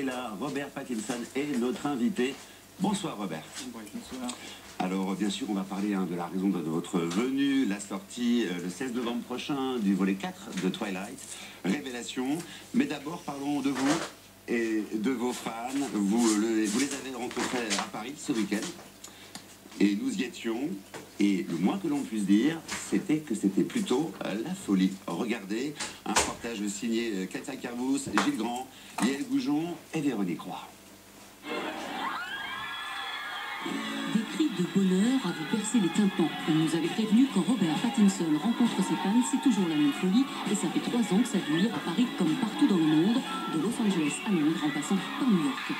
là, Robert Pattinson est notre invité. Bonsoir Robert. Bonsoir. Alors bien sûr on va parler de la raison de votre venue, la sortie le 16 novembre prochain du volet 4 de Twilight, Révélation. Mais d'abord parlons de vous et de vos fans. Vous les avez rencontrés à Paris ce week-end et nous y étions. Et le moins que l'on puisse dire, c'était que c'était plutôt la folie. Regardez, un reportage signé Katia Carvous, Gilles Grand, Yael Goujon et Véronique Roy. Des cris de bonheur à vous percer les tympans. On nous avait prévenu quand Robert Pattinson rencontre ses fans, c'est toujours la même folie. Et ça fait 3 ans que ça dure à Paris comme partout dans le monde, de Los Angeles à Londres en passant par New York.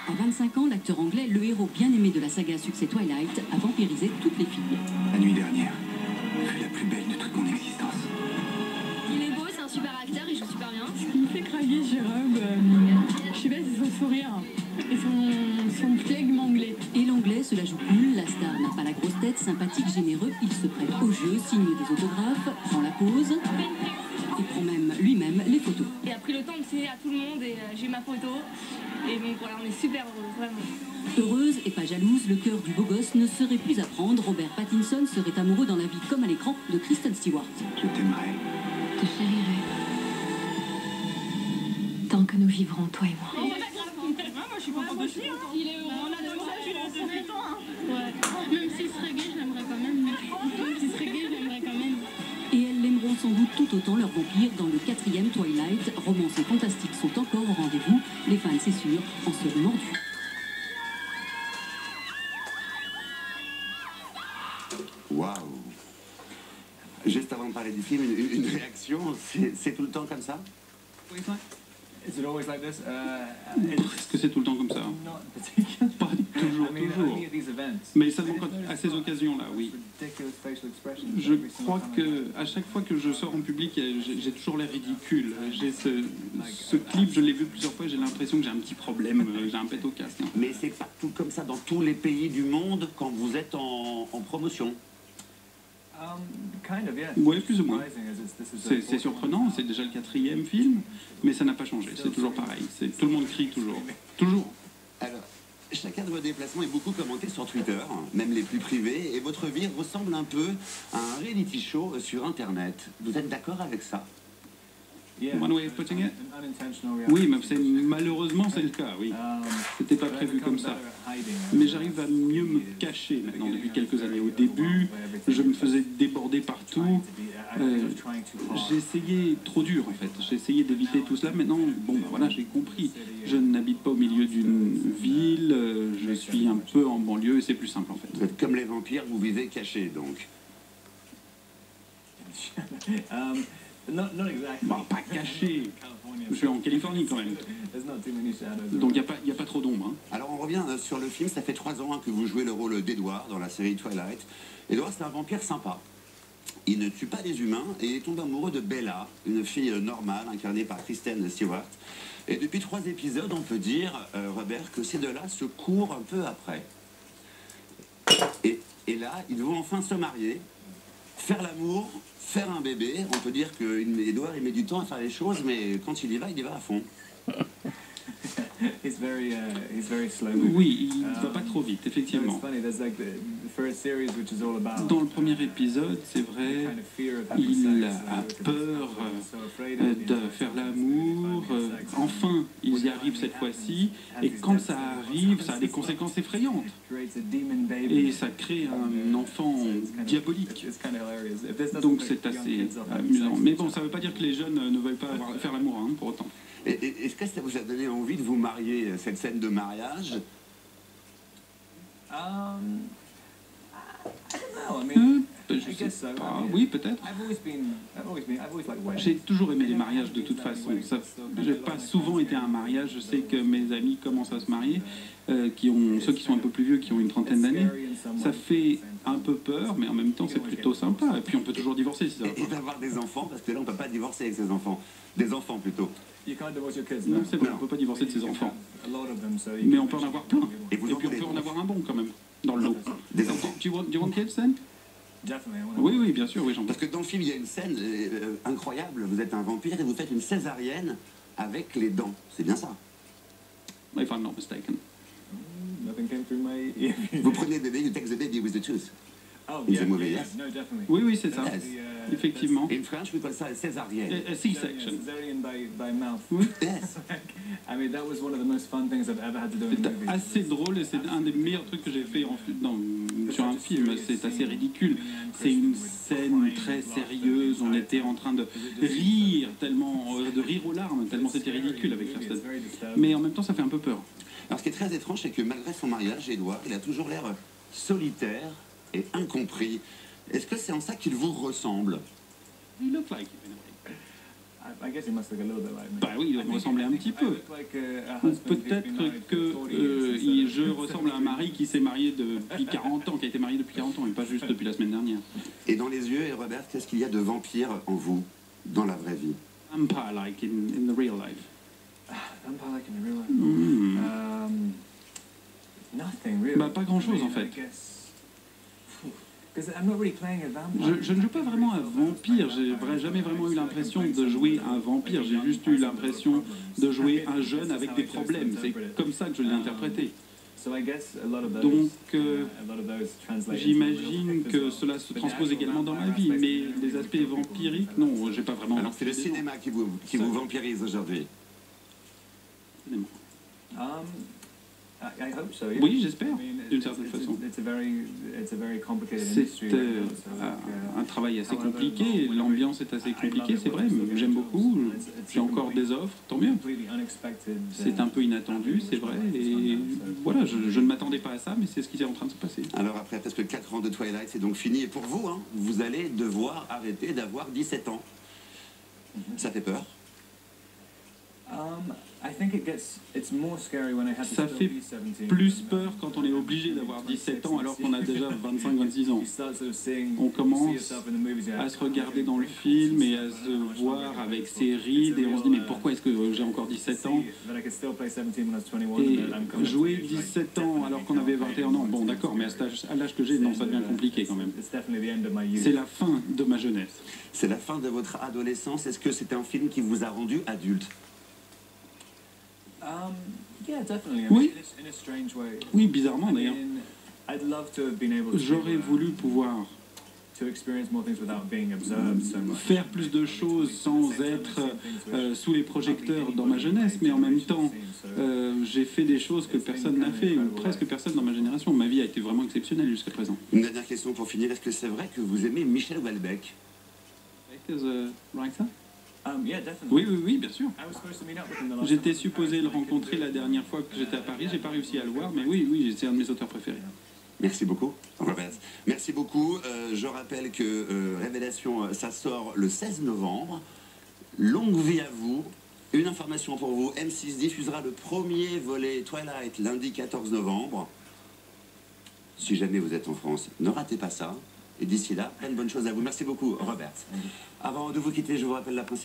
À 25 ans, l'acteur anglais, le héros bien aimé de la saga à succès Twilight, a vampirisé toutes les filles. La nuit dernière fut la plus belle de toute mon existence. Il est beau, c'est un super acteur, il joue super bien. Ce qui me fait craquer Jérôme, je sais pas, c'est son sourire et son flegme anglais. Et l'anglais se la joue cool, la star n'a pas la grosse tête, sympathique, généreux, il se prête au jeu, signe des autographes, prend la pause et prend même lui-même les photos. Il a pris le temps de signer à tout le monde et j'ai ma photo. Et donc voilà, on est super heureux, vraiment. Heureuse et pas jalouse, le cœur du beau gosse ne serait plus à prendre. Robert Pattinson serait amoureux dans la vie comme à l'écran de Kristen Stewart. Je t'aimerai. Je te chérirai. Tant que nous vivrons, toi et moi. Moi je suis contente de finir. Il est heureux, on a de ça, je suis content. Ouais. Même s'il serait gay, je l'aimerais quand même. Même s'il serait gay, je l'aimerais quand même. Et elles l'aimeront sans doute tout autant leur vampire dans le 4e Twilight. Romances et fantastiques sont encore au rendez-vous. Les fans, c'est sûr, en seront mordus. Waouh! Juste avant de parler du film, une réaction, c'est tout le temps comme ça? Is it always like this? Est-ce que c'est tout le temps comme ça? Not particularly. Pas toujours, I mean, toujours. only at these events. Mais seulement à ces occasions-là, oui. Ridiculous facial expressions Je every single crois time I go. que à chaque fois que je sors en public, j'ai toujours l'air ridicule. J'ai ce clip, je l'ai vu plusieurs fois, j'ai l'impression que j'ai un petit problème, j'ai un pet au casque. Hein. Mais c'est partout comme ça dans tous les pays du monde quand vous êtes en promotion. Kind of, yeah. Ouais, plus ou moins. Surprising as this is the C'est fourth surprenant, one. c'est déjà le 4e film, mais ça n'a pas changé, c'est toujours pareil. Tout le monde crie toujours. Toujours. Alors, chacun de vos déplacements est beaucoup commenté sur Twitter, même les plus privés, et votre vie ressemble un peu à un reality show sur Internet. Vous êtes d'accord avec ça? Yeah. One way of putting it? An unintentional Oui, reaction. mais malheureusement c'est le cas, oui. C'était pas prévu comme ça. Mais j'arrive à mieux me cacher maintenant depuis quelques années. Au début, je me faisais déborder partout. J'ai essayé, trop dur en fait, j'ai essayé d'éviter tout cela. Maintenant, bon, ben voilà, j'ai compris. Je n'habite pas au milieu d'une ville, je suis un peu en banlieue et c'est plus simple en fait. Vous êtes comme les vampires, vous vivez cachés donc. Not exactly. Bon, pas caché. Je suis en Californie quand même. There's not too many shadows. Donc il n'y a pas trop d'ombre. Hein. Alors on revient sur le film, ça fait 3 ans que vous jouez le rôle d'Edward dans la série Twilight. Edward c'est un vampire sympa. Il ne tue pas les humains et il tombe amoureux de Bella, une fille normale incarnée par Kristen Stewart. Et depuis 3 épisodes, on peut dire, Robert, que ces deux-là se courent un peu après. Et là, ils vont enfin se marier, faire l'amour, faire un bébé. On peut dire qu'Edward, il met du temps à faire les choses, mais quand il y va à fond. He's very slow. Oui, il ne va pas trop vite, It's effectivement. funny. There's like the first series which is all about. Dans le premier épisode, c'est vrai, kind of fear of having il sex, a because peur so afraid of being de having faire sex, l'amour. having sex. Enfin, ils y arrivent cette fois-ci. Et quand ça arrive, ça a des conséquences effrayantes. Creates a demon baby. Et ça crée un enfant diabolique. It's kind of hilarious. If this doesn't Donc put c'est young assez kids off having amusant. sex, Mais bon, ça ne veut pas dire que les jeunes ne veulent pas faire l'amour, hein, pour autant. Est-ce que ça vous a donné envie de vous marier, cette scène de mariage? I don't know. I mean, Je I sais guess so. pas. Oui, peut-être. I've always liked weddings. J'ai toujours aimé les mariages de toute façon. J'ai pas souvent été à un mariage. Je sais que mes amis commencent à se marier, ceux qui sont un peu plus vieux, qui ont une trentaine d'années. Ça fait un peu peur, mais en même temps c'est plutôt sympa. Et puis on peut toujours divorcer si ça va Et pas. d'avoir des enfants, parce que là on ne peut pas divorcer avec ses enfants. Des enfants plutôt. You can't divorce your kids. Non, No. c'est vrai, on peut pas divorcer de ses enfants. A lot of them, so you Mais can on peut en make avoir sure- plein. Et Et vous puis en on peut en voulez avoir un bon quand même, dans le lot. Des enfants. Do you want kids then? Definitely. I wanna- Oui, oui, bien sûr, oui, j'en Parce que dans le film il y a une scène incroyable, vous êtes un vampire et vous faites une césarienne avec les dents. C'est bien ça. If I'm not mistaken. Nothing came through my ear. Vous prenez le bébé, you take the baby with the tooth. Oh, In yeah, the movie, yeah, yes? no, definitely. Oui, oui, c'est ça. Yes. Effectivement. In French, we call ça césarienne. A C-section. Cesarean by mouth. Yes. I mean, that was one of the most fun things I've ever had to do in a C'est movie. assez drôle et c'est un des meilleurs trucs que j'ai fait sur un film. C'est assez ridicule. C'est une scène très sérieuse. On était en train de rire de rire aux larmes, tellement c'était ridicule avec Kirsten. Mais en même temps, ça fait un peu peur. Alors, ce qui est très étrange, c'est que malgré son mariage, Edouard, il a toujours l'air solitaire et incompris. Est-ce que c'est en ça qu'il vous ressemble? You look like him in a way. I guess he must look a little bit like me. Bah oui, il doit me ressembler un petit peu. I look like a Ou husband who's been peut-être married for que 40 years. je ressemble à un mari qui s'est marié depuis 40 ans, qui a été marié depuis 40 ans, et pas juste depuis la semaine dernière. Et dans les yeux, et Robert, qu'est-ce qu'il y a de vampire en vous, dans la vraie vie? Vampire like in the real life. Vampire like in the real life. Nothing really. Bah, pas grand-chose, en fait. Because I'm not really playing a vampire. Je ne joue pas vraiment un vampire, j'ai jamais vraiment eu l'impression de jouer un vampire, j'ai juste eu l'impression de jouer un jeune avec des problèmes, c'est comme ça que je l'ai interprété. Donc j'imagine que cela se transpose également dans ma vie, mais les aspects vampiriques, non, j'ai pas vraiment... Alors c'est le cinéma qui vous vampirise aujourd'hui. I hope so, yeah. Oui, j'espère, I mean, d'une certaine façon. It's a very complicated C'est industry right now, so, un travail assez compliqué, l'ambiance est assez compliquée, c'est vrai, mais j'aime beaucoup, j'ai encore des offres, tant mieux. completely unexpected. C'est un peu inattendu, c'est vrai, et voilà, je ne m'attendais pas à ça, mais c'est ce qui est en train de se passer. Alors après presque 4 ans de Twilight, c'est donc fini. Et pour vous, hein, vous allez devoir arrêter d'avoir 17 ans. Ça fait peur? I think it's more scary when I have to Ça still fait be 17. plus peur quand on est obligé d'avoir 17 ans alors qu'on a déjà 25-26 ans. You start sort of seeing, On commence see yourself in the movies, à se regarder dans le film et à se voir avec ses rides et on se dit mais pourquoi est-ce que j'ai encore 17 ans? Et jouer 17 ans alors qu'on avait 21 ans, bon d'accord, mais à l'âge que j'ai, non, ça devient compliqué quand même. C'est la fin de ma jeunesse. C'est la fin de votre adolescence. Est-ce que c'est un film qui vous a rendu adulte? Oui. Oui, bizarrement d'ailleurs. J'aurais voulu pouvoir faire plus de choses sans être sous les projecteurs dans ma jeunesse, mais en même temps, j'ai fait des choses que personne n'a fait, ou presque personne dans ma génération. Ma vie a été vraiment exceptionnelle jusqu'à présent. Une dernière question pour finir. Est-ce que c'est vrai que vous aimez Michel Houellebecq? Oui, oui, oui, bien sûr. J'étais supposé le rencontrer la dernière fois que j'étais à Paris, j'ai pas réussi à le voir, mais oui, oui, c'est un de mes auteurs préférés. Merci beaucoup, Robert. Merci beaucoup. Je rappelle que Révélation, ça sort le 16 novembre. Longue vie à vous. Une information pour vous, M6 diffusera le premier volet Twilight lundi 14 novembre. Si jamais vous êtes en France, ne ratez pas ça. Et d'ici là, plein de bonnes choses à vous. Merci beaucoup, Robert. Avant de vous quitter, je vous rappelle la principale.